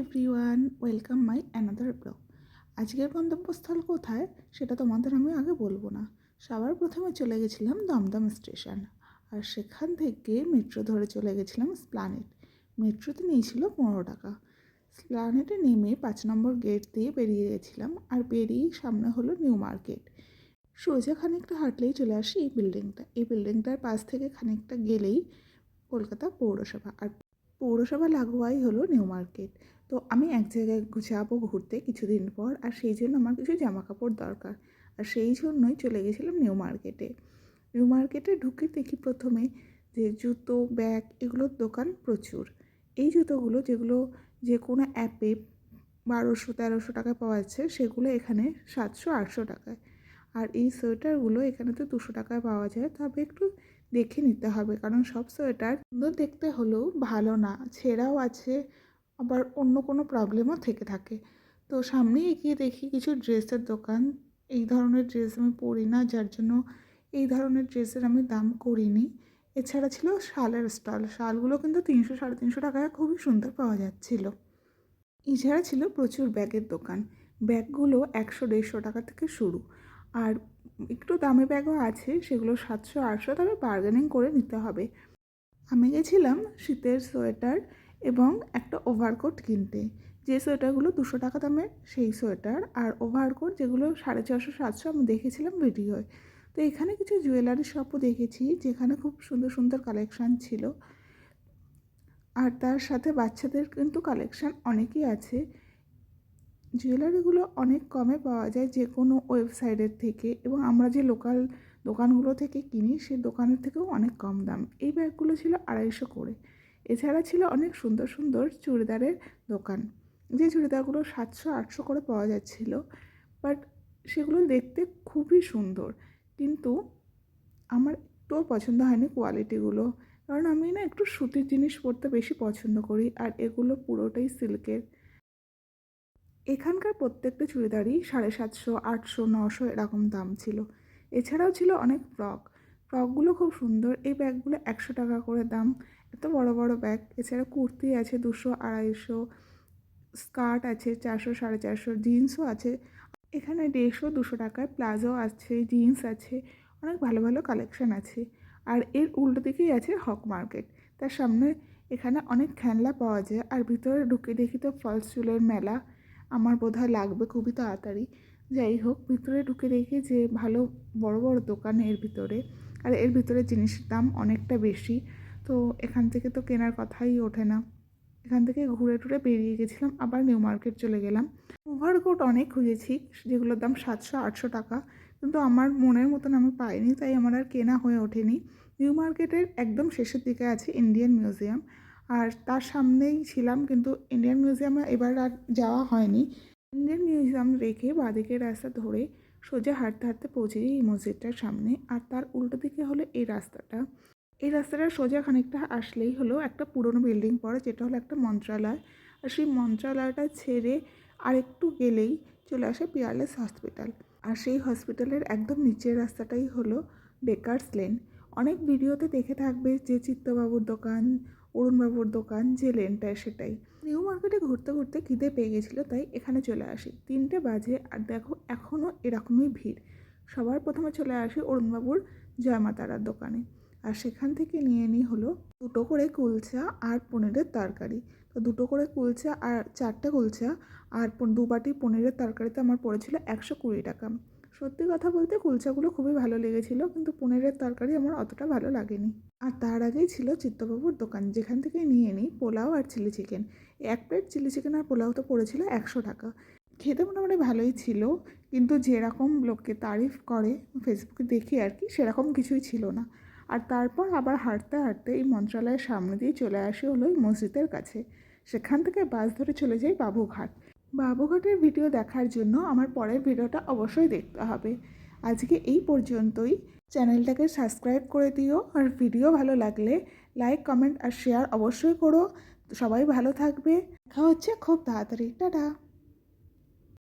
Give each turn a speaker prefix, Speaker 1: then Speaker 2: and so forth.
Speaker 1: Everyone, welcome my another blog. আজকের গন্তব্যস্থল কোথায় সেটা তোমাদের আমি আগে বলবো না। সবার প্রথমে চলে গেছিলাম দমদম স্টেশন, আর সেখান থেকে মেট্রো ধরে চলে গেছিলাম স্প্লানেড। মেট্রোতে নিয়েছিল 15 টাকা। স্প্লানেডে নেমে 5 নম্বর গেট দিয়ে বেরিয়ে গেছিলাম, আর বেরিয়েই সামনে হলো নিউ মার্কেট। সোজা খানিকটা হাঁটলেই চলে আসি এই বিল্ডিংটার পাশ থেকে খানিকটা গেলেই কলকাতা পৌরসভা, আর পৌরসভা লাগোয়াই হলো নিউ মার্কেট। তো আমি এক জায়গায় যাবো ঘুরতে কিছুদিন পর, আর সেই জন্য আমার কিছু জামা কাপড় দরকার, আর সেই জন্যই চলে গেছিলাম নিউ মার্কেটে। নিউ মার্কেটে ঢুকে দেখি প্রথমে যে জুতো, ব্যাগ এগুলোর দোকান প্রচুর। এই জুতোগুলো যেগুলো যে কোনো অ্যাপে 1200-1300 টাকায় পাওয়া যাচ্ছে, সেগুলো এখানে 700-800 টাকায়। আর এই সোয়েটারগুলো এখানে তো 200 টাকায় পাওয়া যায়, তবে একটু দেখে নিতে হবে, কারণ সব সোয়েটার সুন্দর দেখতে হলেও ভালো না, ছেঁড়াও আছে, আবার অন্য কোনো প্রবলেমও থেকে থাকে। তো সামনে এগিয়ে দেখি কিছু ড্রেসের দোকান। এই ধরনের ড্রেস আমি পরি না, যার জন্য এই ধরনের ড্রেসের আমি দাম করিনি। এছাড়া ছিল শালের স্টল, শালগুলো কিন্তু 300-350 টাকায় খুবই সুন্দর পাওয়া যাচ্ছিল। এছাড়া ছিল প্রচুর ব্যাগের দোকান, ব্যাগগুলো 100-150 টাকা থেকে শুরু, আর একটু দামি ব্যাগও আছে, সেগুলো 700-800, তবে বার্গেনিং করে নিতে হবে। আমি গেছিলাম শীতের সোয়েটার এবং একটা ওভারকোট কিনতে। যে সোয়েটারগুলো 200 টাকা দামের সেই সোয়েটার, আর ওভারকোট যেগুলো 450-700 আমি দেখেছিলাম ভিডিওয়। তো এখানে কিছু জুয়েলারি শপও দেখেছি, যেখানে খুব সুন্দর সুন্দর কালেকশান ছিল, আর তার সাথে বাচ্চাদের কিন্তু কালেকশান অনেকই আছে। জুয়েলারিগুলো অনেক কমে পাওয়া যায় যে কোনো ওয়েবসাইটের থেকে, এবং আমরা যে লোকাল দোকানগুলো থেকে কিনি সেই দোকানের থেকেও অনেক কম দাম। এই ব্যাগগুলো ছিল 250 করে। এছাড়া ছিল অনেক সুন্দর সুন্দর চুড়িদারের দোকান, যে চুড়িদারগুলো 700-800 করে পাওয়া যাচ্ছিল, বাট সেগুলো দেখতে খুবই সুন্দর, কিন্তু আমার একটুও পছন্দ হয়নি কোয়ালিটিগুলো, কারণ আমি না একটু সুতির জিনিস পরতে বেশি পছন্দ করি, আর এগুলো পুরোটাই সিল্কের। এখানকার প্রত্যেকটা চুড়িদারই 750, 800, 900 এরকম দাম ছিল। এছাড়াও ছিল অনেক ফ্রকগুলো খুব সুন্দর। এই ব্যাগগুলো 100 টাকা করে দাম, এত বড় বড় ব্যাগ। এছাড়া কুর্তি আছে 200-250, স্কার্ট আছে 400-450, জিন্সও আছে। এখানে 150-200 টাকায় প্লাজো আছে, জিন্স আছে, অনেক ভালো ভালো কালেকশান আছে। আর এর উল্টো দিকেই আছে হক মার্কেট, তার সামনে এখানে অনেক খেলনা পাওয়া যায়। আর ভিতরে ঢুকে দেখি তো ফলস চুলের মেলা, আমার বোধহয় লাগবে খুবই তাড়াতাড়ি। যাই হোক, ভিতরে ঢুকে দেখি যে ভালো বড় বড় দোকান এর ভিতরে, আর এর ভিতরে জিনিসের দাম অনেকটা বেশি। তো এখান থেকে তো কেনার কথাই ওঠে না। এখান থেকে ঘুরে টুরে বেরিয়ে গেছিলাম, আবার নিউ মার্কেট চলে গেলাম। ওভারকোট অনেক খুঁজেছি, যেগুলোর দাম 700-800 টাকা, কিন্তু আমার মনের মতন আমি পাইনি, তাই আমার আর কেনা হয়ে ওঠেনি। নিউ মার্কেটের একদম শেষের দিকে আছে ইন্ডিয়ান মিউজিয়াম, আর তার সামনেই ছিলাম, কিন্তু ইন্ডিয়ান মিউজিয়ামে এবার আর যাওয়া হয়নি। ইন্ডিয়ান মিউজিয়াম রেখে বাঁদিকের রাস্তা ধরে সোজা হাঁটতে হাঁটতে পৌঁছে যাই এই মসজিদটার সামনে, আর তার উল্টো দিকে হলো এই রাস্তাটা সোজা খানিকটা আসলেই হলো একটা পুরনো বিল্ডিং পড়ে, যেটা হলো একটা মন্ত্রণালয়। আর সেই মন্ত্রণালয়টা ছেড়ে আর একটু গেলেই চলে আসে পিয়ারলেস হসপিটাল, আর সেই হসপিটালের একদম নিচের রাস্তাটাই হলো বেকার্স লেন। অনেক ভিডিওতে দেখে থাকবে যে চিত্তবাবুর দোকান, অরুণবাবুর দোকান, যে লেনটায়, সেটাই। নিউ মার্কেটে ঘুরতে ঘুরতে খিদে পেয়ে গেছিলো, তাই এখানে চলে আসি। 3টে বাজে, আর দেখো এখনও এরকমই ভিড়। সবার প্রথমে চলে আসি অরুণবাবুর জয়মাতারার দোকানে, আর সেখান থেকে নিয়ে নিই হলো 2টো করে কুলচা আর পনিরের তরকারি। তো 2টো করে কুলচা আর 4টে কুলচা আর 2 বাটি পনিরের তরকারিতে আমার পড়েছিল 120 টাকা। সত্যি কথা বলতে কুলচাগুলো খুবই ভালো লেগেছিলো, কিন্তু পনিরের তরকারি আমার অতটা ভালো লাগেনি। আর তার আগেই ছিল চিত্তবাবুর দোকান, যেখান থেকে নিয়ে নিই পোলাও আর chilli chicken. 1 plate chilli chicken আর পোলাও তো পড়েছিল 100 টাকা। খেতে মোটামুটি ভালোই ছিল, কিন্তু যেরকম লোককে তারিফ করে ফেসবুকে দেখি আর কি, সেরকম কিছুই ছিল না। আর তারপর আবার হাঁটতে হাঁটতে এই মন্ত্রণালয়ের সামনে দিয়ে চলে আসি হলো এই মসজিদের কাছে। সেখান থেকে বাস ধরে চলে যাই বাবুঘাটের ভিডিও দেখার জন্য আমার পরের ভিডিওটা অবশ্যই দেখতে হবে। আজকে এই পর্যন্তই। চ্যানেলটাকে সাবস্ক্রাইব করে দিও, আর ভিডিও ভালো লাগলে লাইক, কমেন্ট আর শেয়ার অবশ্যই করো। সবাই ভালো থাকবে, দেখা হচ্ছে খুব তাড়াতাড়ি। টাটা।